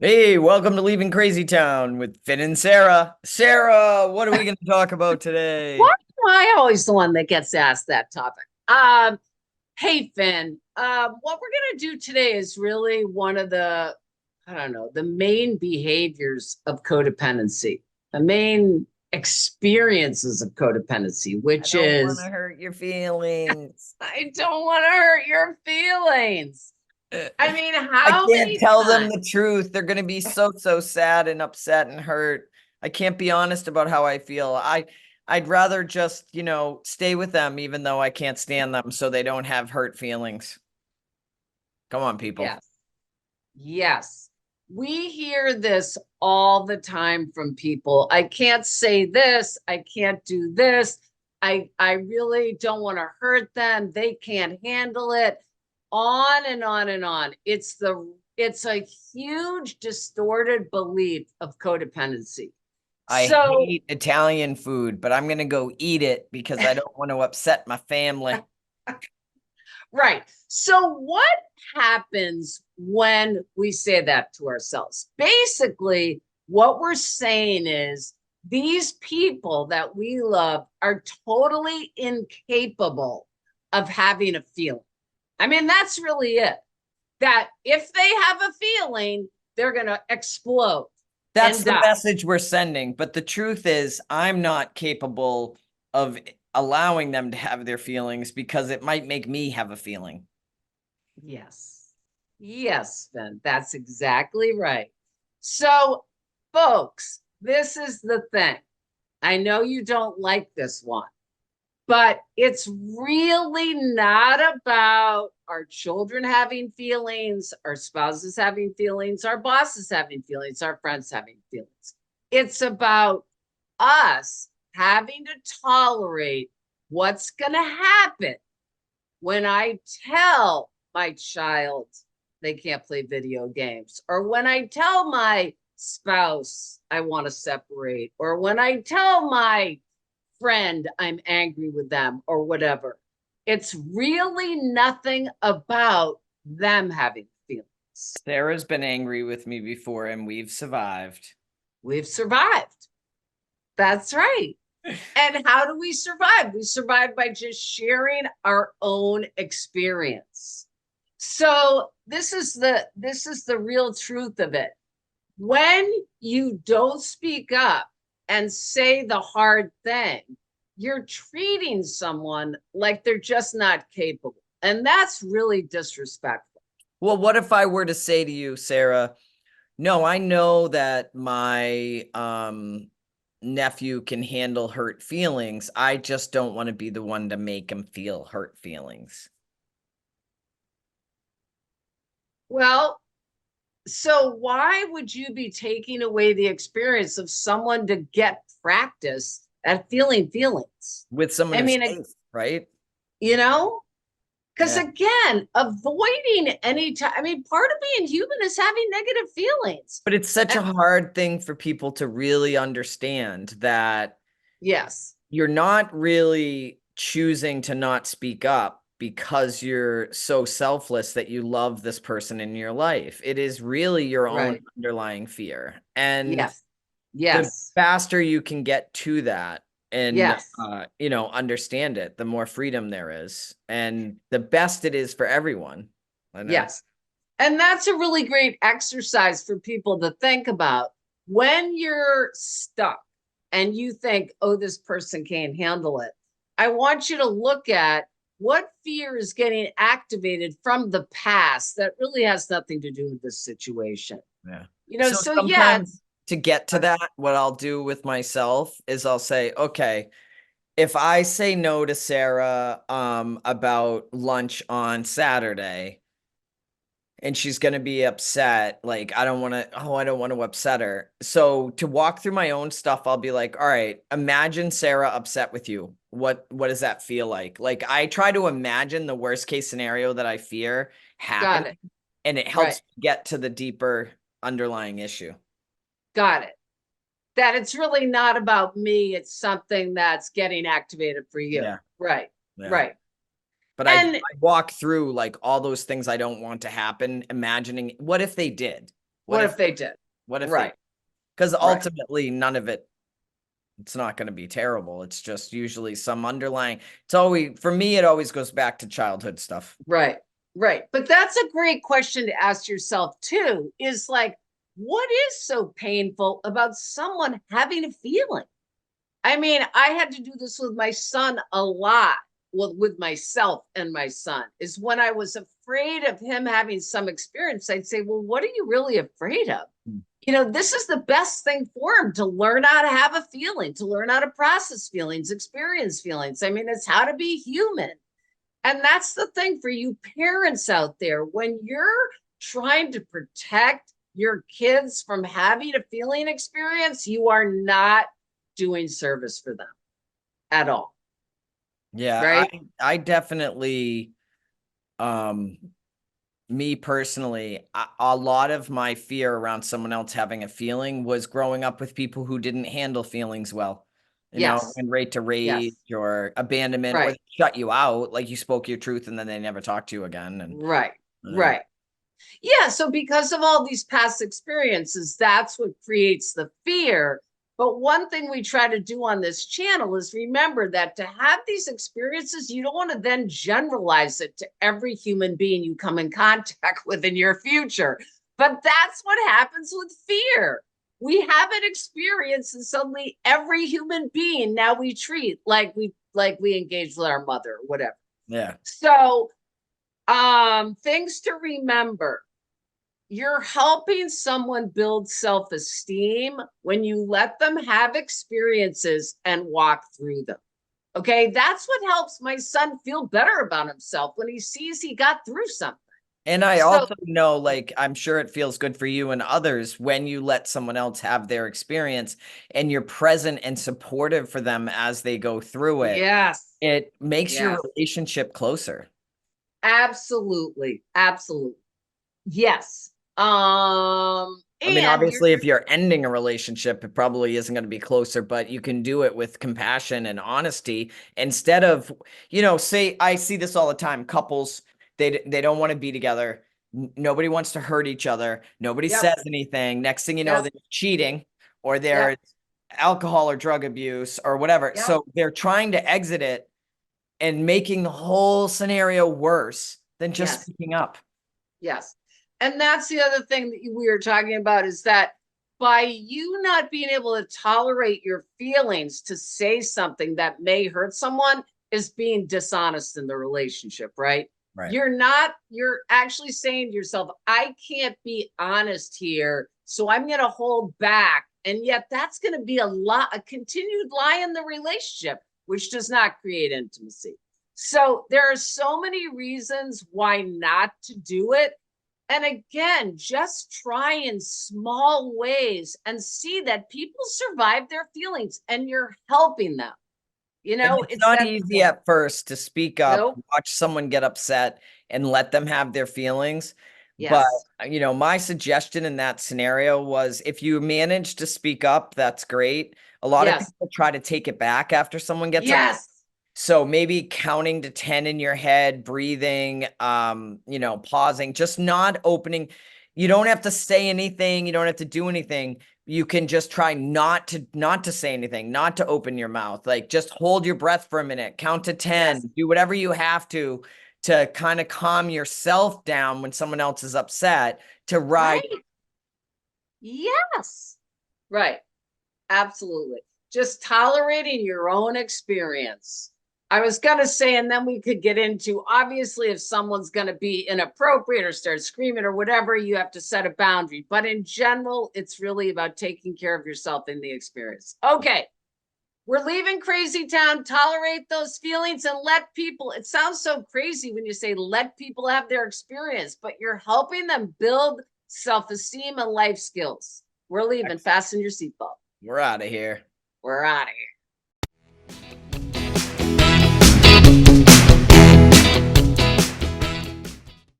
Hey, welcome to Leaving CrazyTown with Finn and Sarah. Sarah, what are we going to talk about Why today? am I always the one that gets asked that topic? Hey Finn, what we're gonna do today is really one of the, I don't know, the main behaviors of codependency, the main experiences of codependency, I which don't want to is hurt your feelings. I don't want to hurt your feelings. I mean, I how can't many tell them times? the truth. They're going to be so sad and upset and hurt. I can't be honest about how I feel. I'd rather just, stay with them even though I can't stand them so they don't have hurt feelings. Come on, people. Yes, yes. We hear this all the time from people. I can't say this. I can't do this. I really don't want to hurt them. They can't handle it. On and on and on. It's a huge distorted belief of codependency. I So hate Italian food, but I'm going to go eat it because I don't want to upset my family. right. So what happens when we say that to ourselves? Basically, what we're saying is these people that we love are totally incapable of having a feeling. I mean, that's really it. That if they have a feeling, they're going to explode That's and the die. message we're sending. But the truth is, I'm not capable of allowing them to have their feelings because it might make me have a feeling. Yes. Yes, Ben, that's exactly right. So, folks, this is the thing. I know you don't like this one, but it's really not about our children having feelings, our spouses having feelings, our bosses having feelings, our friends having feelings. It's about us having to tolerate what's going to happen when I tell my child they can't play video games, or when I tell my spouse I want to separate, or when I tell my friend I'm angry with them, or whatever. It's really nothing about them having feelings. Sarah's been angry with me before and we've survived. We've survived. That's right. And how do we survive? We survive by just sharing our own experience. So this is the real truth of it. When you don't speak up and say the hard thing, you're treating someone like they're just not capable. And that's really disrespectful. Well, what if I were to say to you, Sarah, no, I know that my nephew can handle hurt feelings. I just don't want to be the one to make him feel hurt feelings. Well, so why would you be taking away the experience of someone to get practice at feeling feelings? With someone I who's mean, safe, right? you know, because Yeah. again, avoiding any time, I mean, part of being human is having negative feelings. But it's such And a hard thing for people to really understand that yes, you're not really choosing to not speak up because you're so selfless that you love this person in your life. It is really your own right. underlying fear. And Yes, the yes, faster you can get to that and yes, understand it, the more freedom there is. And the best it is for everyone. I know. yes. And that's a really great exercise for people to think about when you're stuck and you think, oh, this person can't handle it. I want you to look at what fear is getting activated from the past that really has nothing to do with this situation. Yeah. So So yeah, sometimes to get to that, what I'll do with myself is I'll say, okay, if I say no to Sarah about lunch on Saturday and she's going to be upset, like I don't want to upset her. So to walk through my own stuff, I'll be like, all right, imagine Sarah upset with you. What does that feel like? Like I try to imagine the worst case scenario that I fear got happening it. and it Right. helps get to the deeper underlying issue. Got it. That it's really not about me. It's something that's getting activated for you. Yeah. Right. Yeah. Right. But And I walk through like all those things I don't want to happen, imagining what if they did? What if they did? what if they, Right, because right, ultimately none of it, it's not going to be terrible. It's just usually some underlying, it's always, for me, it always goes back to childhood stuff. right, right. But that's a great question to ask yourself too, is like, what is so painful about someone having a feeling? I mean, I had to do this with my son a lot. Well, with myself and my son, is when I was afraid of him having some experience, I'd say, well, what are you really afraid of? Mm. This is the best thing for him, to learn how to have a feeling, to learn how to process feelings, experience feelings. I mean, it's how to be human. And that's the thing for you parents out there. When you're trying to protect your kids from having a feeling experience, you are not doing service for them at all. Yeah, Right? I definitely, um, me personally, a lot of my fear around someone else having a feeling was growing up with people who didn't handle feelings well, Yes. and rate to rage Yes. or abandonment, or Right. they shut you out, like you spoke your truth and then they never talk to you again. And Right. uh, Right. Yeah, so because of all these past experiences, that's what creates the fear. But one thing we try to do on this channel is remember that to have these experiences, you don't want to then generalize it to every human being you come in contact with in your future. But that's what happens with fear. We have an experience, and suddenly every human being now we treat like we engage with our mother or whatever. yeah. So things to remember: you're helping someone build self-esteem when you let them have experiences and walk through them. Okay, that's what helps my son feel better about himself, when he sees he got through something. And I So also know, like, I'm sure it feels good for you and others when you let someone else have their experience and you're present and supportive for them as they go through it. yes, It makes your yes, relationship closer. absolutely, absolutely, yes. I mean, And obviously, if you're ending a relationship, it probably isn't going to be closer, but you can do it with compassion and honesty instead of, say, I see this all the time. Couples, they don't want to be together. Nobody wants to hurt each other. Nobody yep, says anything. Next thing you know, yep, they're cheating or yep, there's alcohol or drug abuse or whatever. yep, So they're trying to exit it and making the whole scenario worse than just yes. speaking up. Yes. And that's the other thing that we were talking about, is that by you not being able to tolerate your feelings to say something that may hurt someone is being dishonest in the relationship, right? Right. You're actually saying to yourself, I can't be honest here, so I'm going to hold back. And yet that's going to be a continued lie in the relationship, which does not create intimacy. So there are so many reasons why not to do it. And again, just try in small ways and see that people survive their feelings and you're helping them. And it's It's not that easy simple. at first to speak up, Nope. watch someone get upset, and let them have their feelings. But, Yes. my suggestion in that scenario was if you manage to speak up, that's great. A lot of Yes. people try to take it back after someone gets upset. Yes. So maybe counting to 10 in your head, breathing, pausing, just not opening. You don't have to say anything. You don't have to do anything. You can just try not to say anything, not to open your mouth. Like just hold your breath for a minute, count to 10, Yes. do whatever you have to kind of calm yourself down when someone else is upset to ride. Right. Yes. Right. Absolutely. Just tolerating your own experience. I was going to say, and then we could get into, obviously, if someone's going to be inappropriate or start screaming or whatever, you have to set a boundary. But in general, it's really about taking care of yourself in the experience. Okay. We're leaving Crazy Town. Tolerate those feelings and let people. It sounds so crazy when you say let people have their experience, but you're helping them build self esteem and life skills. We're leaving. Fasten your seatbelt. We're out of here. We're out of here.